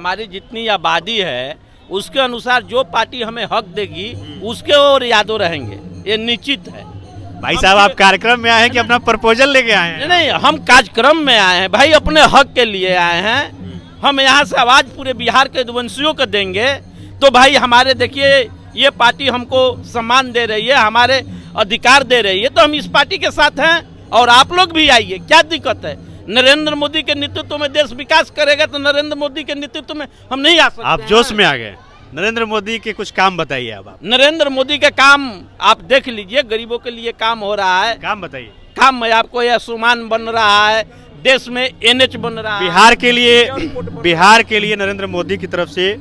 हमारी जितनी आबादी है उसके अनुसार जो पार्टी हमें हक देगी उसके ओर यादव रहेंगे, ये निश्चित है। भाई साहब आप कार्यक्रम में आए हैं कि अपना प्रपोजल लेके आए हैं? नहीं, हम कार्यक्रम में आए हैं भाई, अपने हक के लिए आए हैं। हम यहाँ से आवाज पूरे बिहार के यदुवंशियों को देंगे। तो भाई हमारे देखिए ये पार्टी हमको सम्मान दे रही है, हमारे अधिकार दे रही है, तो हम इस पार्टी के साथ हैं। और आप लोग भी आइए, क्या दिक्कत है? नरेंद्र मोदी के नेतृत्व में देश विकास करेगा तो नरेंद्र मोदी के नेतृत्व में हम नहीं आ सकते? आप जोश में आ गए। नरेंद्र मोदी के कुछ काम बताइए अब आप। नरेंद्र मोदी का काम आप देख लीजिए, गरीबों के लिए काम हो रहा है। काम बताइए। काम में आपको यह आयुष्मान बन रहा है, देश में NH बन रहा है। बिहार के लिए नरेंद्र मोदी की तरफ से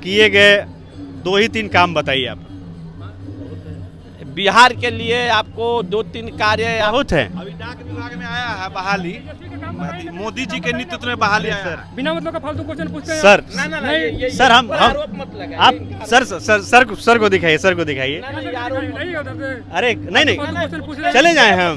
किए गए 2 ही 3 काम बताइए आप। बिहार के लिए आपको 2-3 कार्य बहुत है। अभी डाक विभाग में आया है बहाली, मोदी जी के नेतृत्व में बहाली आया है। बिना मतलब का फालतू क्वेश्चन पूछते हैं सर नहीं, सर हम आप सर को दिखाइए, सर को दिखाइए। अरे नहीं चले जाए हम।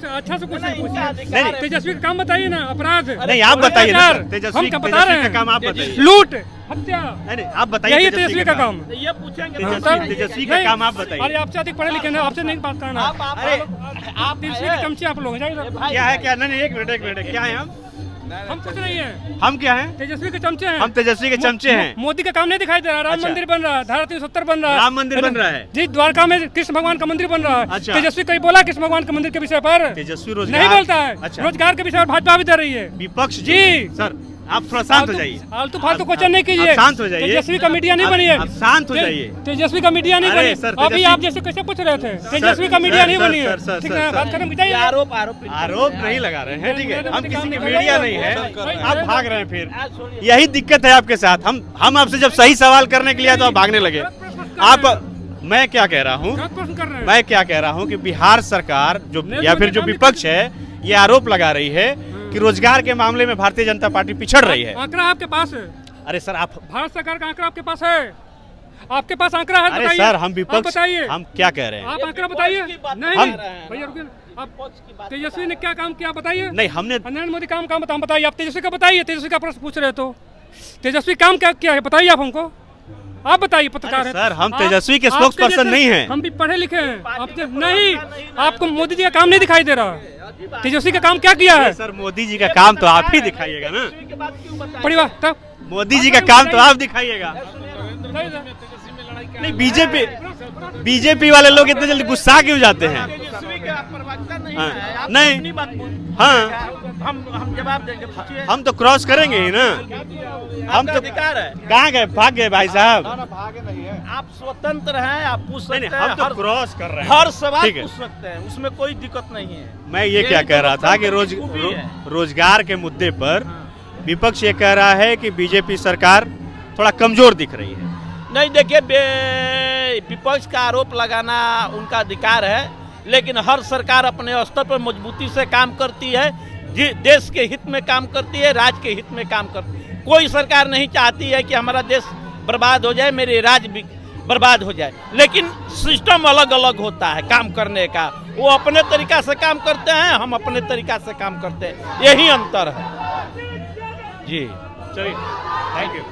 अच्छा से क्वेश्चन पूछिए। नहीं। तेजस्वी का काम बताइए ना। अपराध नहीं आप बताइए ना सर। हम क्या बता रहे का हैं? काम आप बताइए। लूट, हत्या, नहीं आप बताइए। यही तेजस्वी का काम। ये पूछेंगे तेजस्वी का काम आप बताइए। अरे आपसे अधिक पढ़े लिखे ना, आपसे नहीं बात करना। अरे आप तेजस्वी के चमचे आप लोग हैं। क्या है क्या? नहीं एक मिनट क्या है हम कुछ नहीं है। हम क्या हैं? तेजस्वी के चमचे हैं। हम तेजस्वी के चमचे हैं। मोदी का काम नहीं दिखाई दे रहा। राम अच्छा। मंदिर बन रहा है, धारा 370 बन रहा है। राम मंदिर बन रहा है जी, द्वारका में कृष्ण भगवान का मंदिर बन रहा है। अच्छा। तेजस्वी कहीं बोला कृष्ण भगवान के मंदिर के विषय पर? तेजस्वी रोजगार नहीं बोलता है। अच्छा। रोजगार के विषय पर भाजपा भी दे रही है। विपक्ष जी। सर आप थोड़ा शांत हो जाइए। आलतू फालतू क्वेश्चन नहीं कीजिए। आप शांत हो जाइए। तेजस्वी का मीडिया नहीं बनिए। आप शांत हो जाइए। तेजस्वी का मीडिया नहीं अरे बनी। सर, अभी तेजस्वी- आप जैसे कैसे पूछ रहे थे? तेजस्वी का मीडिया नहीं बनी है। सर, ठीक है, बात खत्म कीजिए। आरोप आरोप नहीं लगा रहे हैं, ठीक है। हम किसी की नहीं मीडिया नहीं है, नहीं आप भाग रहे हैं। फिर यही दिक्कत है आपके साथ। हम आपसे जब सही सवाल करने के लिए आए तो आप भागने लगे। आप मैं क्या कह रहा हूँ, गलत प्रश्न कर रहे हैं। मैं क्या कह रहा हूँ कि बिहार सरकार जो या फिर जो विपक्ष है ये आरोप लगा रही है कि रोजगार के मामले में भारतीय जनता पार्टी पिछड़ रही है। आंकड़ा आपके पास है? अरे सर आप भारत सरकार का आंकड़ा आपके पास है? आपके पास आंकड़ा है? अरे बताइए। सर हम आप विपक्ष बताइए। हम क्या कह रहे हैं? आप आंकड़ा बताइए। नहीं हम- भैया रुकिए। आप तेजस्वी ने क्या काम किया बताइए। नहीं हमने नरेंद्र मोदी काम बताइए। आप तेजस्वी का बताइए। तेजस्वी का प्रश्न पूछ रहे तो तेजस्वी काम क्या किया है बताइए आप हमको। आप बताइए, पत्रकार अरे है। सर, हम आप- तेजस्वी के आप स्पोक्स पर्सन तेजस्वी- नहीं हैं। हम भी पढ़े लिखे हैं। आपसे नहीं, आपको मोदी जी का काम नहीं दिखाई दे रहा। तेजस्वी का काम क्या किया है? सर मोदी जी का काम तो आप ही दिखाइएगा ना। परिवार तब मोदी जी का काम तो आप दिखाइएगा। नहीं बीजेपी वाले लोग इतने जल्दी गुस्सा क्यों जाते हैं? हाँ, नहीं हाँ हम जवाब देंगे, पूछिए। हम तो क्रॉस करेंगे ही ना। हम तो अधिकार है। कहाँ गए? भाग गए भाई साहब। आप स्वतंत्र हैं, आप पूछ सकते नहीं हैं। हम तो हर- क्रॉस कर रहे हैं। हर सवाल ठीक है। पूछ सकते हैं, उसमें कोई दिक्कत नहीं है। मैं ये क्या कह रहा था कि रोजगार के मुद्दे पर विपक्ष ये कह रहा है कि बीजेपी सरकार थोड़ा कमजोर दिख रही है। नहीं देखिए, विपक्ष का आरोप लगाना उनका अधिकार है, लेकिन हर सरकार अपने स्तर पर मजबूती से काम करती है, देश के हित में काम करती है, राज्य के हित में काम करती है। कोई सरकार नहीं चाहती है कि हमारा देश बर्बाद हो जाए, मेरे राज्य भी बर्बाद हो जाए, लेकिन सिस्टम अलग अलग होता है काम करने का। वो अपने तरीका से काम करते हैं, हम अपने तरीका से काम करते हैं, यही अंतर है जी। चलिए थैंक यू।